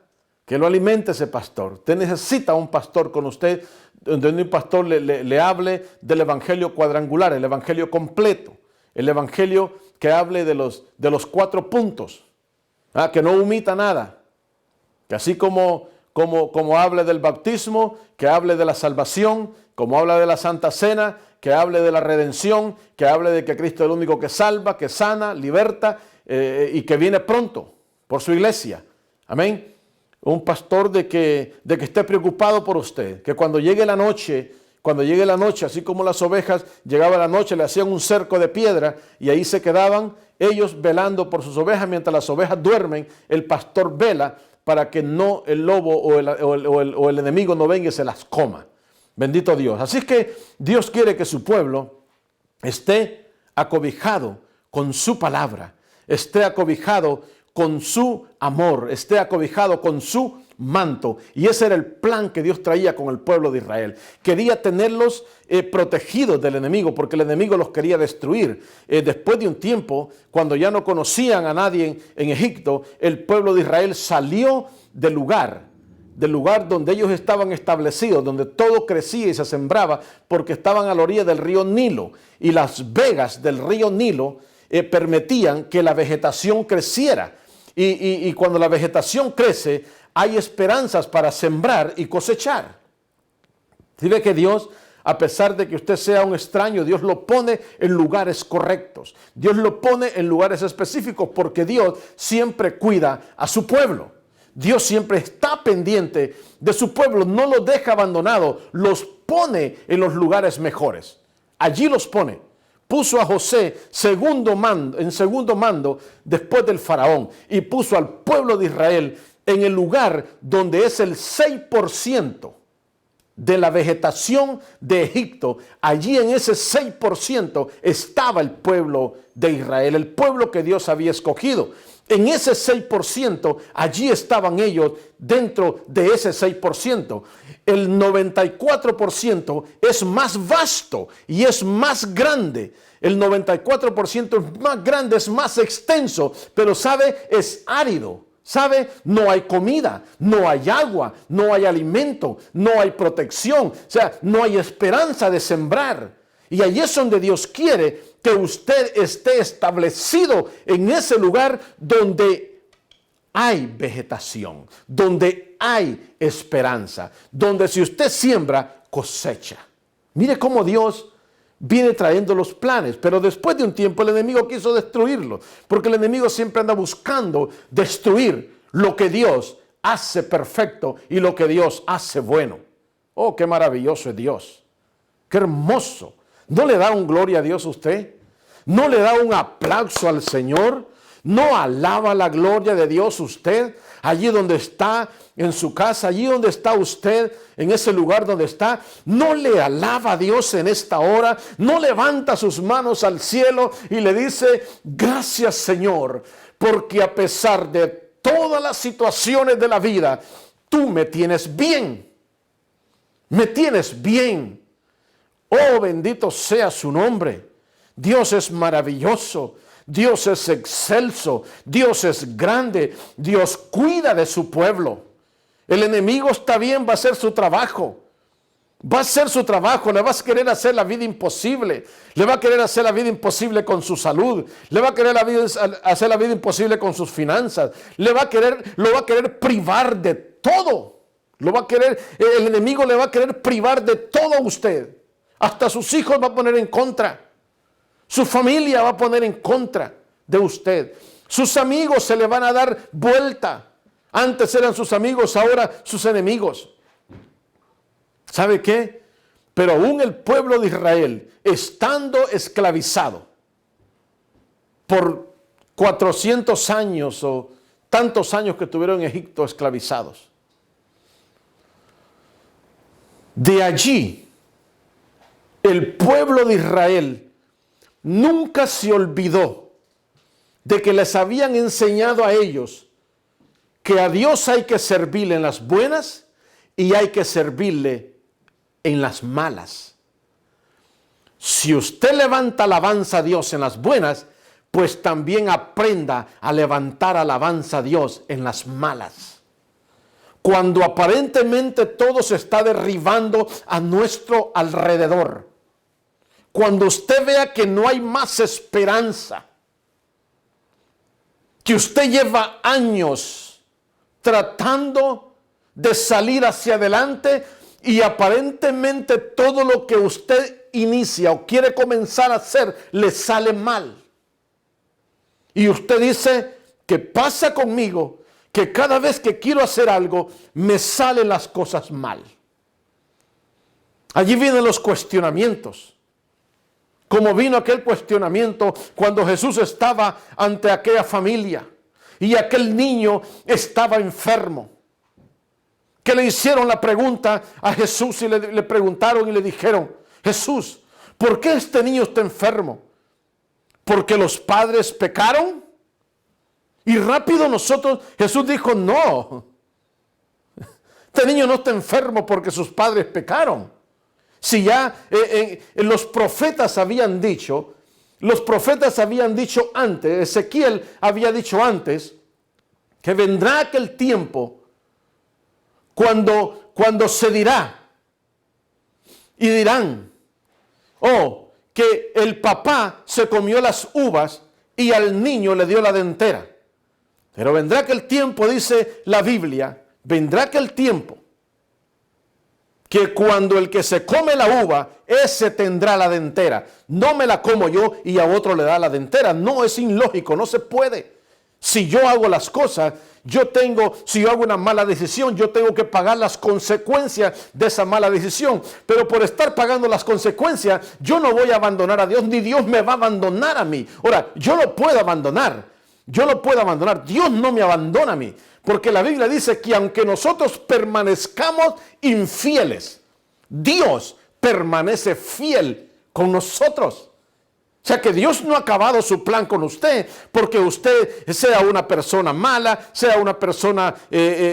Que lo alimente ese pastor. Usted necesita un pastor con usted, donde un pastor le hable del evangelio cuadrangular, el evangelio completo, el evangelio que hable de los 4 puntos, que no omita nada, que así como hable del bautismo, que hable de la salvación, como habla de la Santa Cena, que hable de la redención, que hable de que Cristo es el único que salva, que sana, liberta y que viene pronto por su iglesia. Amén. Un pastor de que esté preocupado por usted, que cuando llegue la noche, así como las ovejas, llegaba la noche, le hacían un cerco de piedra y ahí se quedaban ellos velando por sus ovejas. Mientras las ovejas duermen, el pastor vela para que no el lobo o el enemigo no venga y se las coma. Bendito Dios. Así es que Dios quiere que su pueblo esté acobijado con su palabra, esté acobijado con su amor, esté acobijado con su manto. Y ese era el plan que Dios traía con el pueblo de Israel. Quería tenerlos protegidos del enemigo, porque el enemigo los quería destruir. Después de un tiempo, cuando ya no conocían a nadie en Egipto, el pueblo de Israel salió del lugar donde ellos estaban establecidos, donde todo crecía y se sembraba, porque estaban a la orilla del río Nilo. Y las vegas del río Nilo permitían que la vegetación creciera. Y cuando la vegetación crece, hay esperanzas para sembrar y cosechar. Si ve que Dios, a pesar de que usted sea un extraño, Dios lo pone en lugares correctos. Dios lo pone en lugares específicos porque Dios siempre cuida a su pueblo. Dios siempre está pendiente de su pueblo, no los deja abandonados, los pone en los lugares mejores. Allí los pone. Puso a José en segundo mando después del faraón y puso al pueblo de Israel en el lugar donde es el 6% de la vegetación de Egipto. Allí en ese 6% estaba el pueblo de Israel, el pueblo que Dios había escogido. En ese 6%, allí estaban ellos dentro de ese 6%. El 94% es más vasto y es más grande. El 94% es más grande, es más extenso, pero ¿sabe? Es árido. ¿Sabe? No hay comida, no hay agua, no hay alimento, no hay protección. O sea, no hay esperanza de sembrar. Y allí es donde Dios quiere que usted esté establecido en ese lugar donde hay vegetación, donde hay esperanza, donde si usted siembra, cosecha. Mire cómo Dios viene trayendo los planes, pero después de un tiempo el enemigo quiso destruirlo, porque el enemigo siempre anda buscando destruir lo que Dios hace perfecto y lo que Dios hace bueno. Oh, qué maravilloso es Dios, qué hermoso. ¿No le da un gloria a Dios usted? ¿No le da un aplauso al Señor? ¿No alaba la gloria de Dios usted? Allí donde está, en su casa, allí donde está usted, en ese lugar donde está, ¿no le alaba a Dios en esta hora? ¿No levanta sus manos al cielo y le dice, gracias Señor, porque a pesar de todas las situaciones de la vida, tú me tienes bien? Me tienes bien. Oh, bendito sea su nombre. Dios es maravilloso. Dios es excelso, Dios es grande, Dios cuida de su pueblo. El enemigo está bien, va a hacer su trabajo. Va a hacer su trabajo, le va a querer hacer la vida imposible. Le va a querer hacer la vida imposible con su salud. Le va a querer hacer la vida imposible con sus finanzas. Lo va a querer privar de todo. El enemigo le va a querer privar de todo a usted. Hasta sus hijos va a poner en contra. Su familia va a poner en contra de usted. Sus amigos se le van a dar vuelta. Antes eran sus amigos, ahora sus enemigos. ¿Sabe qué? Pero aún el pueblo de Israel, estando esclavizado por 400 años o tantos años que tuvieron en Egipto esclavizados, de allí el pueblo de Israel nunca se olvidó de que les habían enseñado a ellos que a Dios hay que servirle en las buenas y hay que servirle en las malas. Si usted levanta alabanza a Dios en las buenas, pues también aprenda a levantar alabanza a Dios en las malas. Cuando aparentemente todo se está derribando a nuestro alrededor, cuando usted vea que no hay más esperanza, que usted lleva años tratando de salir hacia adelante y aparentemente todo lo que usted inicia o quiere comenzar a hacer le sale mal. Y usted dice, ¿qué pasa conmigo? Que cada vez que quiero hacer algo me salen las cosas mal. Allí vienen los cuestionamientos. Como vino aquel cuestionamiento cuando Jesús estaba ante aquella familia y aquel niño estaba enfermo. Que le hicieron la pregunta a Jesús y le preguntaron y le dijeron, Jesús, ¿por qué este niño está enfermo? ¿Porque los padres pecaron? Y rápido Jesús dijo, no, este niño no está enfermo porque sus padres pecaron. Si ya los profetas habían dicho antes, Ezequiel había dicho antes, que vendrá aquel tiempo cuando se dirá y dirán, oh, que el papá se comió las uvas y al niño le dio la dentera. Pero vendrá aquel tiempo, dice la Biblia, vendrá aquel tiempo que cuando el que se come la uva, ese tendrá la dentera. No me la como yo y a otro le da la dentera. No, es ilógico, no se puede. Si yo hago las cosas, si yo hago una mala decisión, yo tengo que pagar las consecuencias de esa mala decisión. Pero por estar pagando las consecuencias, yo no voy a abandonar a Dios, ni Dios me va a abandonar a mí. Ahora, yo lo puedo abandonar. Dios no me abandona a mí. Porque la Biblia dice que aunque nosotros permanezcamos infieles, Dios permanece fiel con nosotros. O sea que Dios no ha acabado su plan con usted porque usted sea una persona mala, sea una persona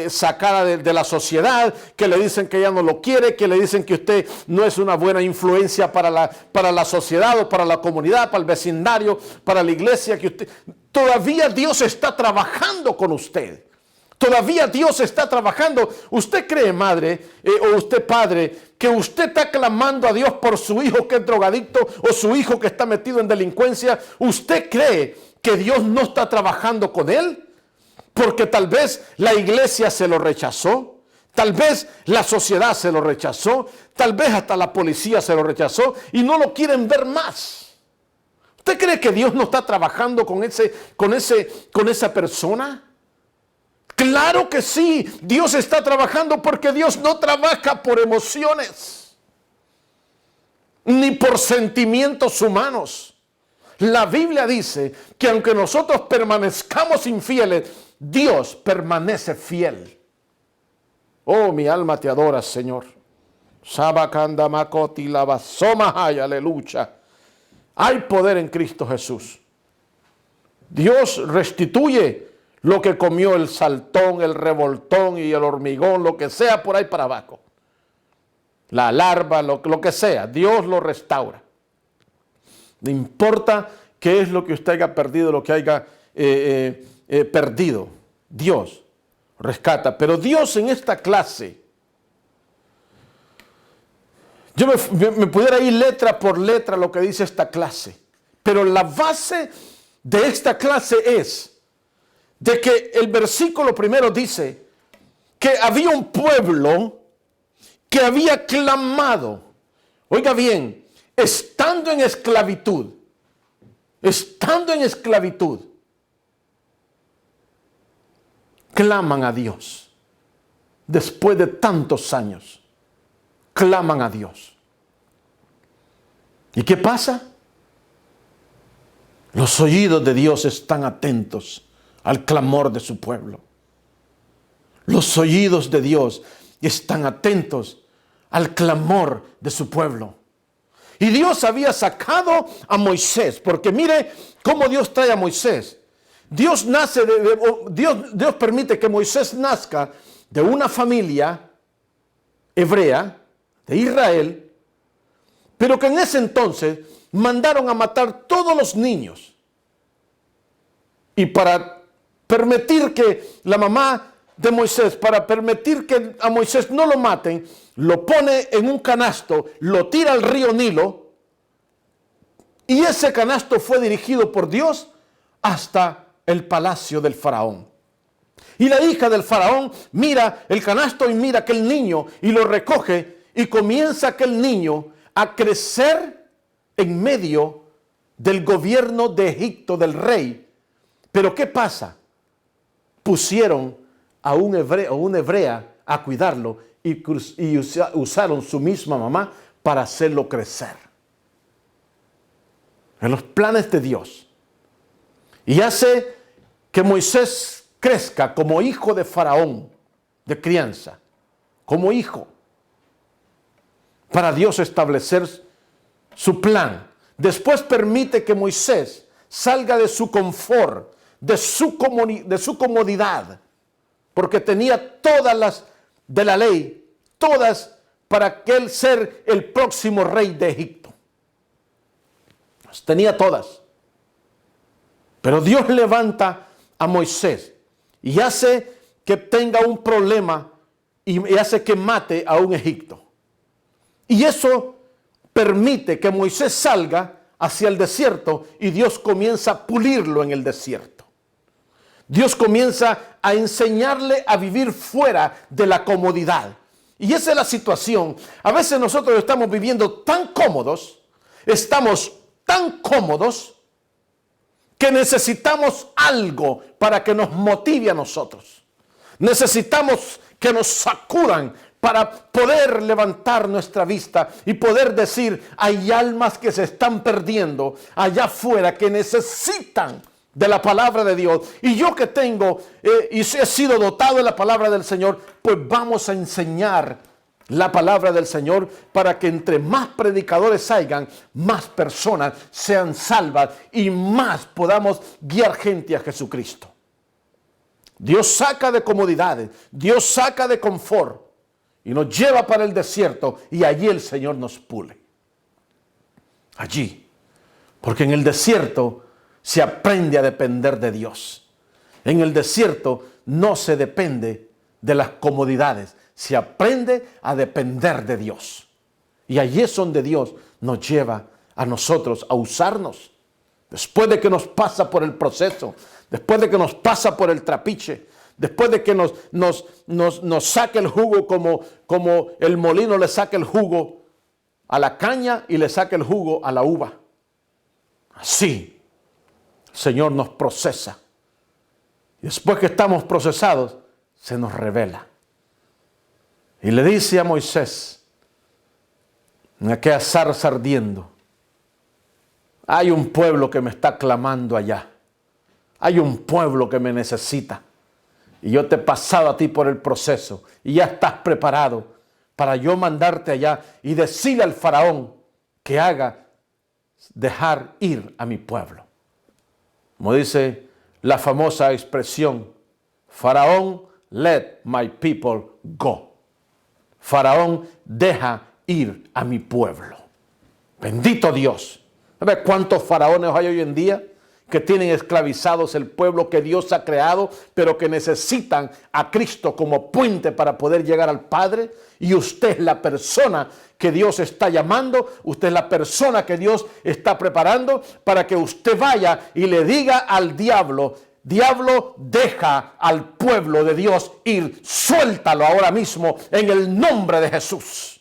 sacada de la sociedad, que le dicen que ya no lo quiere, que le dicen que usted no es una buena influencia para la sociedad o para la comunidad, para el vecindario, para la iglesia. Todavía Dios está trabajando con usted. Todavía Dios está trabajando. ¿Usted cree, madre, o usted, padre, que usted está clamando a Dios por su hijo que es drogadicto o su hijo que está metido en delincuencia? ¿Usted cree que Dios no está trabajando con él? Porque tal vez la iglesia se lo rechazó. Tal vez la sociedad se lo rechazó. Tal vez hasta la policía se lo rechazó y no lo quieren ver más. ¿Usted cree que Dios no está trabajando con esa persona? Claro que sí, Dios está trabajando porque Dios no trabaja por emociones ni por sentimientos humanos. La Biblia dice que aunque nosotros permanezcamos infieles, Dios permanece fiel. Oh, mi alma te adora, Señor. Aleluya. Hay poder en Cristo Jesús. Dios restituye lo que comió el saltón, el revoltón y el hormigón, lo que sea por ahí para abajo. La larva, lo que sea, Dios lo restaura. No importa qué es lo que usted haya perdido, lo que haya perdido. Dios rescata. Pero Dios en esta clase, yo me pudiera ir letra por letra lo que dice esta clase. Pero la base de esta clase es de que el versículo primero dice que había un pueblo que había clamado. Oiga bien, estando en esclavitud, claman a Dios. Después de tantos años, claman a Dios. ¿Y qué pasa? Los oídos de Dios están atentos al clamor de su pueblo. Los oídos de Dios están atentos al clamor de su pueblo. Y Dios había sacado a Moisés, porque mire cómo Dios trae a Moisés. Dios permite que Moisés nazca de una familia hebrea, de Israel, pero que en ese entonces mandaron a matar todos los niños. Y para permitir que la mamá de Moisés, para permitir que a Moisés no lo maten, lo pone en un canasto, lo tira al río Nilo, y ese canasto fue dirigido por Dios hasta el palacio del faraón. Y la hija del faraón mira el canasto y mira aquel niño y lo recoge, y comienza aquel niño a crecer en medio del gobierno de Egipto, del rey. Pero ¿qué pasa? Pusieron a un hebreo o una hebrea a cuidarlo y usaron su misma mamá para hacerlo crecer. En los planes de Dios. Y hace que Moisés crezca como hijo de faraón, de crianza, como hijo, para Dios establecer su plan. Después permite que Moisés salga de su confort, de su comodidad, porque tenía todas las de la ley, todas para que él ser el próximo rey de Egipto. Las tenía todas. Pero Dios levanta a Moisés y hace que tenga un problema y hace que mate a un Egipto. Y eso permite que Moisés salga hacia el desierto y Dios comienza a pulirlo en el desierto. Dios comienza a enseñarle a vivir fuera de la comodidad. Y esa es la situación. A veces nosotros estamos viviendo tan cómodos, que necesitamos algo para que nos motive a nosotros. Necesitamos que nos sacudan para poder levantar nuestra vista y poder decir, hay almas que se están perdiendo allá afuera que necesitan de la palabra de Dios. Y yo que tengo y he sido dotado de la palabra del Señor, pues vamos a enseñar la palabra del Señor para que entre más predicadores hayan, más personas sean salvas y más podamos guiar gente a Jesucristo. Dios saca de comodidades, Dios saca de confort y nos lleva para el desierto, y allí el Señor nos pule. Allí, porque en el desierto se aprende a depender de Dios. En el desierto no se depende de las comodidades, se aprende a depender de Dios. Y allí es donde Dios nos lleva a nosotros a usarnos. Después de que nos pasa por el proceso, después de que nos pasa por el trapiche, después de que nos saque el jugo como el molino le saca el jugo a la caña y le saca el jugo a la uva. Así, el Señor nos procesa. Y después que estamos procesados, se nos revela. Y le dice a Moisés, en aquella zarza ardiendo, hay un pueblo que me está clamando allá. Hay un pueblo que me necesita. Y yo te he pasado a ti por el proceso. Y ya estás preparado para yo mandarte allá y decirle al faraón que haga dejar ir a mi pueblo. Como dice la famosa expresión, Faraón, let my people go. Faraón, deja ir a mi pueblo. Bendito Dios. ¿Sabes cuántos faraones hay hoy en día que tienen esclavizados el pueblo que Dios ha creado, pero que necesitan a Cristo como puente para poder llegar al Padre? Y usted es la persona que Dios está llamando, usted es la persona que Dios está preparando para que usted vaya y le diga al diablo, diablo, deja al pueblo de Dios ir, suéltalo ahora mismo en el nombre de Jesús.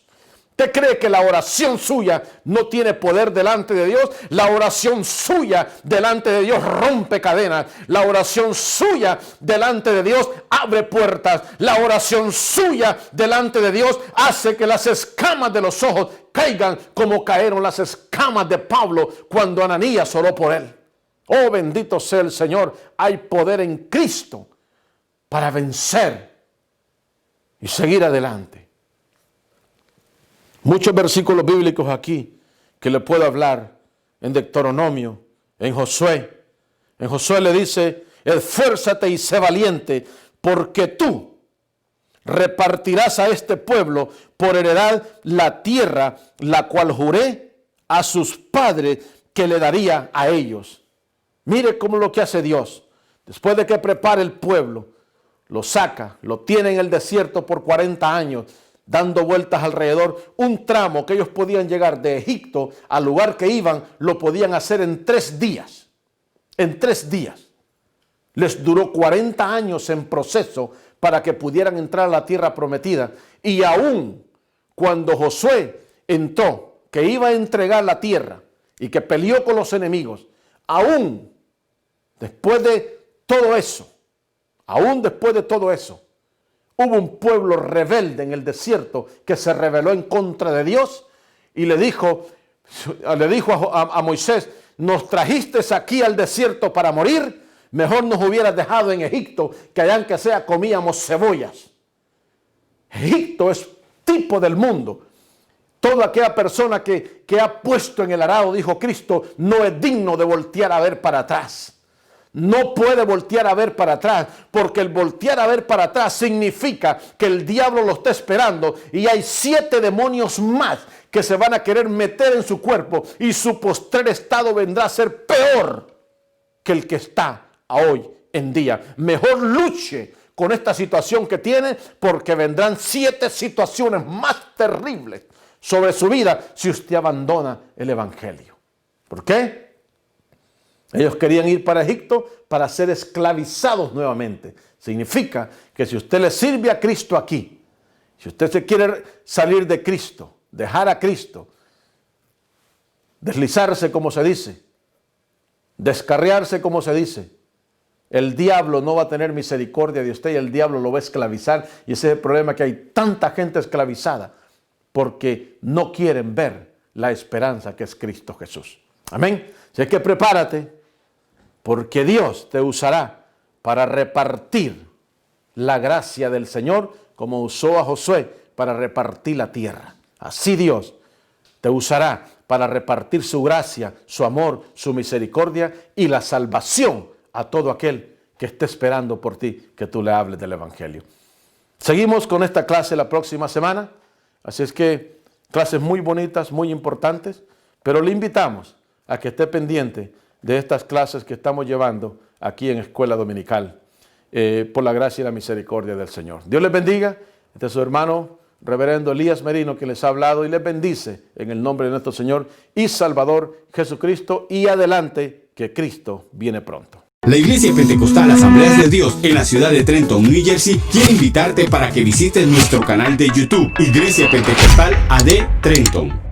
¿Usted cree que la oración suya no tiene poder delante de Dios? La oración suya delante de Dios rompe cadenas. La oración suya delante de Dios abre puertas. La oración suya delante de Dios hace que las escamas de los ojos caigan como cayeron las escamas de Pablo cuando Ananías oró por él. Oh, bendito sea el Señor. Hay poder en Cristo para vencer y seguir adelante. Muchos versículos bíblicos aquí que le puedo hablar en Deuteronomio, en Josué. En Josué le dice, esfuérzate y sé valiente, porque tú repartirás a este pueblo por heredad la tierra, la cual juré a sus padres que le daría a ellos. Mire cómo lo que hace Dios. Después de que prepara el pueblo, lo saca, lo tiene en el desierto por 40 años, dando vueltas alrededor. Un tramo que ellos podían llegar de Egipto al lugar que iban, lo podían hacer en 3 días. En 3 días. Les duró 40 años en proceso para que pudieran entrar a la tierra prometida. Y aún cuando Josué entró, que iba a entregar la tierra y que peleó con los enemigos, aún después de todo eso, hubo un pueblo rebelde en el desierto que se rebeló en contra de Dios y le dijo a Moisés, nos trajiste aquí al desierto para morir, mejor nos hubieras dejado en Egipto, que allá aunque sea comíamos cebollas. Egipto es tipo del mundo. Toda aquella persona que ha puesto en el arado, dijo Cristo, no es digno de voltear a ver para atrás. No puede voltear a ver para atrás, porque el voltear a ver para atrás significa que el diablo lo está esperando y hay 7 demonios más que se van a querer meter en su cuerpo y su postrer estado vendrá a ser peor que el que está hoy en día. Mejor luche con esta situación que tiene, porque vendrán 7 situaciones más terribles sobre su vida si usted abandona el evangelio. ¿Por qué? Ellos querían ir para Egipto para ser esclavizados nuevamente. Significa que si usted le sirve a Cristo aquí, si usted se quiere salir de Cristo, dejar a Cristo, deslizarse como se dice, descarriarse como se dice, el diablo no va a tener misericordia de usted y el diablo lo va a esclavizar. Y ese es el problema, que hay tanta gente esclavizada porque no quieren ver la esperanza que es Cristo Jesús. Amén. Así que prepárate, porque Dios te usará para repartir la gracia del Señor, como usó a Josué para repartir la tierra. Así Dios te usará para repartir su gracia, su amor, su misericordia y la salvación a todo aquel que esté esperando por ti que tú le hables del evangelio. Seguimos con esta clase la próxima semana, así es que clases muy bonitas, muy importantes, pero le invitamos a que esté pendiente de estas clases que estamos llevando aquí en Escuela Dominical. por la gracia y la misericordia del Señor. Dios les bendiga. Este es su hermano, reverendo Elías Merino, que les ha hablado y les bendice en el nombre de nuestro Señor y Salvador Jesucristo. Y adelante, que Cristo viene pronto. La Iglesia Pentecostal Asambleas de Dios en la ciudad de Trenton, New Jersey, quiere invitarte para que visites nuestro canal de YouTube, Iglesia Pentecostal AD Trenton.